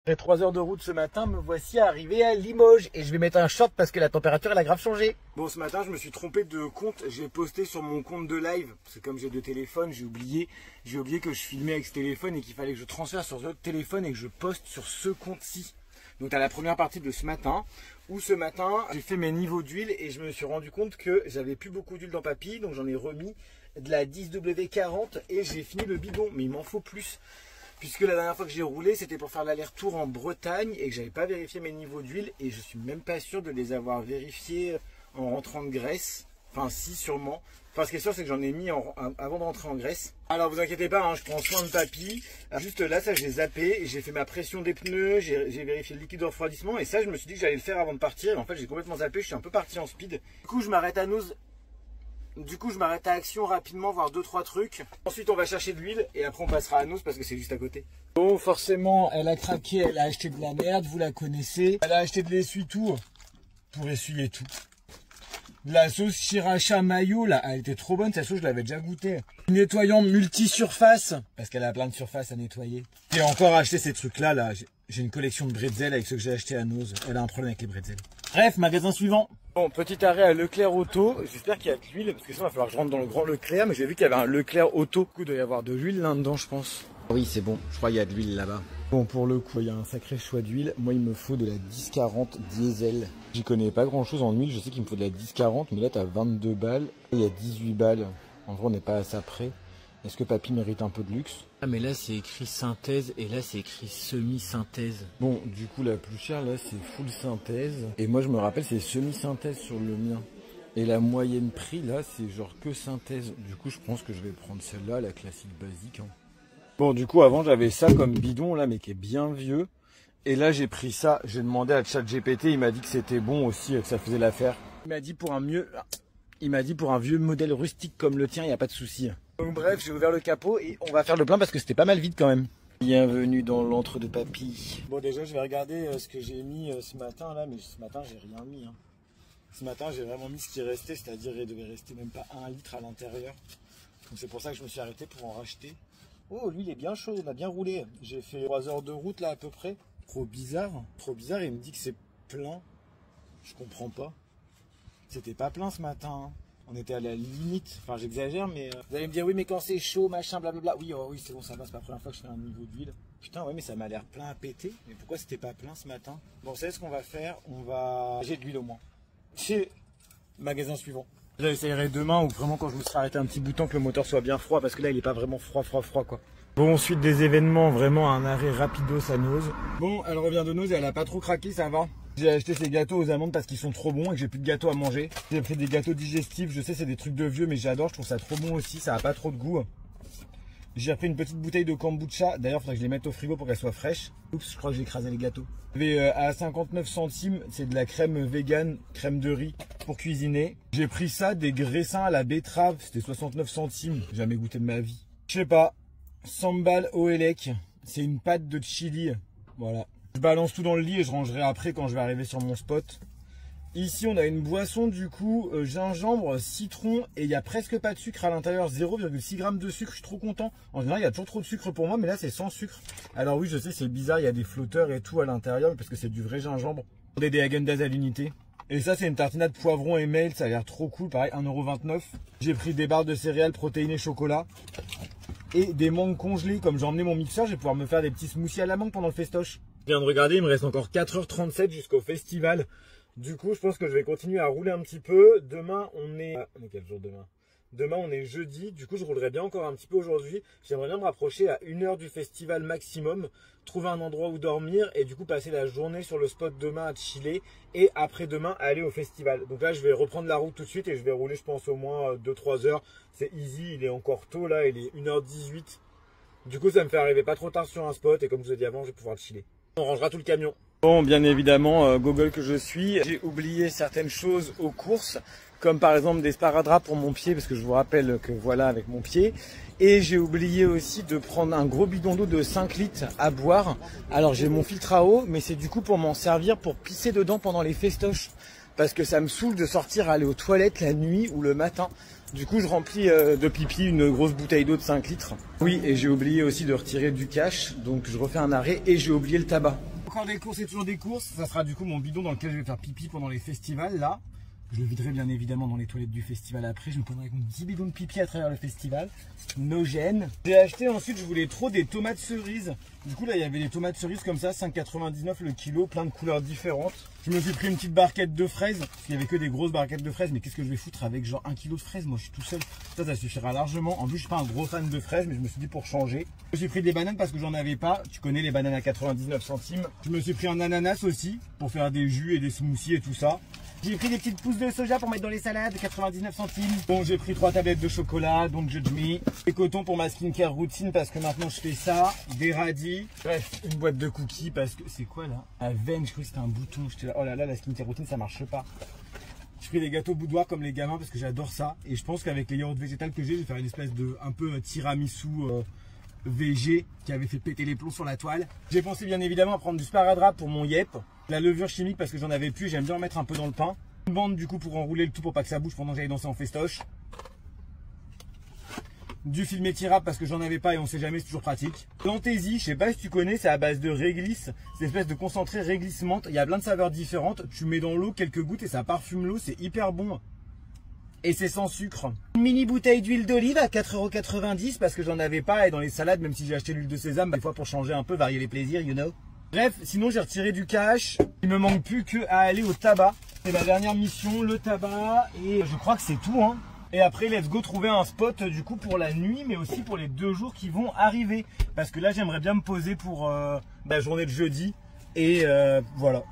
Après 3 heures de route ce matin, me voici arrivé à Limoges et je vais mettre un short parce que la température elle a grave changé. Bon, ce matin je me suis trompé de compte, j'ai posté sur mon compte de live parce que comme j'ai deux téléphones, j'ai oublié que je filmais avec ce téléphone et qu'il fallait que je transfère sur l'autre téléphone et que je poste sur ce compte-ci. Donc t'as la première partie de ce matin où ce matin j'ai fait mes niveaux d'huile et je me suis rendu compte que j'avais plus beaucoup d'huile dans Papy, donc j'en ai remis de la 10W40 et j'ai fini le bidon, mais il m'en faut plus. Puisque la dernière fois que j'ai roulé, c'était pour faire l'aller-retour en Bretagne et que j'avais pas vérifié mes niveaux d'huile et je suis même pas sûr de les avoir vérifiés en rentrant de Grèce. Enfin si, sûrement. Enfin ce qui est sûr c'est que j'en ai mis avant de rentrer en Grèce. Alors vous inquiétez pas, hein, je prends soin de Papy. Juste là, ça j'ai zappé, j'ai fait ma pression des pneus, j'ai vérifié le liquide de refroidissement et ça je me suis dit que j'allais le faire avant de partir. Et en fait j'ai complètement zappé, je suis un peu parti en speed. Du coup je m'arrête à Noz. Du coup, je m'arrête à Action rapidement, voir 2-3 trucs. Ensuite, on va chercher de l'huile et après, on passera à Noz parce que c'est juste à côté. Bon, forcément, elle a craqué, elle a acheté de la merde, vous la connaissez. Elle a acheté de l'essuie-tout pour essuyer tout. De la sauce Sriracha mayo, là, elle était trop bonne, cette sauce, je l'avais déjà goûtée. Nettoyant multi-surface, parce qu'elle a plein de surfaces à nettoyer. J'ai encore acheté ces trucs-là, là. J'ai une collection de bretzels avec ceux que j'ai acheté à Noz. Elle a un problème avec les bretzels. Bref, magasin suivant. Bon, petit arrêt à Leclerc Auto. J'espère qu'il y a de l'huile, parce que sinon il va falloir que je rentre dans le grand Leclerc. Mais j'ai vu qu'il y avait un Leclerc Auto. Du coup, il doit y avoir de l'huile là-dedans, je pense. Oui, c'est bon. Je crois qu'il y a de l'huile là-bas. Bon, pour le coup, il y a un sacré choix d'huile. Moi, il me faut de la 1040 diesel. J'y connais pas grand-chose en huile. Je sais qu'il me faut de la 1040, mais là, t'as 22 balles. Il y a 18 balles. En vrai, on n'est pas à ça près. Est-ce que Papy mérite un peu de luxe? Ah mais là c'est écrit synthèse et là c'est écrit semi-synthèse. Bon, du coup la plus chère là c'est full synthèse. Et moi je me rappelle c'est semi-synthèse sur le mien. Et la moyenne prix là c'est genre que synthèse. Du coup je pense que je vais prendre celle-là, la classique basique. Hein. Bon du coup avant j'avais ça comme bidon là mais qui est bien vieux. Et là j'ai pris ça, j'ai demandé à ChatGPT, il m'a dit que c'était bon aussi, que ça faisait l'affaire. Il m'a dit pour un vieux modèle rustique comme le tien, il n'y a pas de souci. Donc bref, j'ai ouvert le capot et on va faire le plein parce que c'était pas mal vide quand même. Bienvenue dans l'antre de Papy. Bon déjà je vais regarder ce que j'ai mis ce matin là, mais ce matin j'ai rien mis. Hein. Ce matin j'ai vraiment mis ce qui restait, c'est-à-dire il devait rester même pas 1 litre à l'intérieur. Donc c'est pour ça que je me suis arrêté pour en racheter. Oh lui il est bien chaud, il a bien roulé. J'ai fait 3 heures de route là à peu près. Trop bizarre, il me dit que c'est plein. Je comprends pas. C'était pas plein ce matin. Hein. On était à la limite, enfin j'exagère mais vous allez me dire oui mais quand c'est chaud machin blablabla. Oui oui c'est bon ça va, c'est pas la première fois que je fais un niveau d'huile. Putain ouais mais ça m'a l'air plein à péter. Mais pourquoi c'était pas plein ce matin? Bon vous savez ce qu'on va faire? J'ai de l'huile au moins. Chez magasin suivant. J'essayerai demain ou vraiment quand je me serai arrêté un petit bout de temps que le moteur soit bien froid parce que là il est pas vraiment froid quoi. Bon suite des événements, vraiment un arrêt rapidos à Noz. Bon elle revient de Noz et elle a pas trop craqué, ça va. J'ai acheté ces gâteaux aux amandes parce qu'ils sont trop bons et que j'ai plus de gâteaux à manger. J'ai pris des gâteaux digestifs, je sais c'est des trucs de vieux mais j'adore, je trouve ça trop bon aussi, ça a pas trop de goût. J'ai pris une petite bouteille de kombucha, d'ailleurs il faudrait que je les mette au frigo pour qu'elles soient fraîches. Oups, je crois que j'ai écrasé les gâteaux. À 59 centimes, c'est de la crème vegan, crème de riz pour cuisiner. J'ai pris ça, des graissins à la betterave, c'était 69 centimes, jamais goûté de ma vie. Je sais pas, sambal oelek, c'est une pâte de chili, voilà. Je balance tout dans le lit et je rangerai après quand je vais arriver sur mon spot. Ici, on a une boisson du coup, gingembre, citron et il n'y a presque pas de sucre à l'intérieur, 0,6 g de sucre, je suis trop content. En général, il y a toujours trop de sucre pour moi, mais là, c'est sans sucre. Alors oui, je sais, c'est bizarre, il y a des flotteurs et tout à l'intérieur parce que c'est du vrai gingembre. On a des Häagen-Dazs à l'unité. Et ça, c'est une tartinade poivron et mail, ça a l'air trop cool, pareil, 1,29 €. J'ai pris des barres de céréales protéinées chocolat. Et des mangues congelées, comme j'ai emmené mon mixeur, je vais pouvoir me faire des petits smoothies à la mangue pendant le festoche. Je viens de regarder, il me reste encore 4h37 jusqu'au festival. Du coup, je pense que je vais continuer à rouler un petit peu. Demain, on est quel jour demain? Demain, on est jeudi. Du coup, je roulerai bien encore un petit peu aujourd'hui. J'aimerais bien me rapprocher à 1 heure du festival maximum, trouver un endroit où dormir et du coup passer la journée sur le spot demain à chiller et après demain aller au festival. Donc là, je vais reprendre la route tout de suite et je vais rouler, je pense, au moins 2-3 heures. C'est easy, il est encore tôt là, il est 1h18. Du coup, ça me fait arriver pas trop tard sur un spot et comme je vous ai dit avant, je vais pouvoir chiller. On rangera tout le camion. Bon, bien évidemment, Google que je suis, j'ai oublié certaines choses aux courses, comme par exemple des sparadraps pour mon pied, parce que je vous rappelle que voilà avec mon pied. Et j'ai oublié aussi de prendre un gros bidon d'eau de 5 litres à boire. Alors j'ai mon filtre à eau, mais c'est du coup pour m'en servir pour pisser dedans pendant les festoches. Parce que ça me saoule de sortir aller aux toilettes la nuit ou le matin. Du coup, je remplis de pipi une grosse bouteille d'eau de 5 litres. Oui, et j'ai oublié aussi de retirer du cash, donc je refais un arrêt et j'ai oublié le tabac. encore des courses et toujours des courses. Ça sera du coup mon bidon dans lequel je vais faire pipi pendant les festivals là. Je le viderai bien évidemment dans les toilettes du festival après. Je me prendrai avec mon petit bidon de pipi à travers le festival. No gêne. J'ai acheté ensuite, je voulais trop des tomates cerises. Du coup là il y avait des tomates cerises comme ça, 5,99 le kilo, plein de couleurs différentes. Je me suis pris une petite barquette de fraises, parce qu'il y avait que des grosses barquettes de fraises. Mais qu'est-ce que je vais foutre avec genre 1 kilo de fraises? Moi je suis tout seul. Ça suffira largement. En plus je suis pas un gros fan de fraises, mais je me suis dit pour changer. Je me suis pris des bananes parce que j'en avais pas. Tu connais les bananes à 99 centimes. Je me suis pris un ananas aussi pour faire des jus et des smoothies et tout ça. J'ai pris des petites pousses de soja pour mettre dans les salades, 99 centimes. Bon, j'ai pris 3 tablettes de chocolat, donc judge me. Des cotons pour ma skincare routine parce que maintenant je fais ça. Des radis. Bref, une boîte de cookies parce que c'est quoi là? La veine, je croyais que c'était un bouton. J'étais là, oh là là, la skincare routine ça marche pas. J'ai pris des gâteaux boudoir comme les gamins parce que j'adore ça. Et je pense qu'avec les yaourts végétales que j'ai, je vais faire une espèce de un peu tiramisu VG qui avait fait péter les plombs sur la toile. J'ai pensé bien évidemment à prendre du sparadrap pour mon yep. La levure chimique parce que j'en avais plus, j'aime bien en mettre un peu dans le pain. Une bande du coup pour enrouler le tout pour pas que ça bouge pendant que j'allais danser en festoche. Du film étirable parce que j'en avais pas et on sait jamais, c'est toujours pratique. Plantésie, je sais pas si tu connais, c'est à base de réglisse. C'est une espèce de concentré réglissement. Il y a plein de saveurs différentes. Tu mets dans l'eau quelques gouttes et ça parfume l'eau, c'est hyper bon. Et c'est sans sucre. Une mini bouteille d'huile d'olive à 4,90 € parce que j'en avais pas et dans les salades, même si j'ai acheté l'huile de sésame, des fois pour changer un peu, varier les plaisirs, you know. Bref, sinon j'ai retiré du cash. Il me manque plus que à aller au tabac. C'est ma dernière mission, le tabac. Et je crois que c'est tout, hein. Et après, let's go trouver un spot du coup pour la nuit, mais aussi pour les 2 jours qui vont arriver. Parce que là, j'aimerais bien me poser pour la journée de jeudi. Et voilà.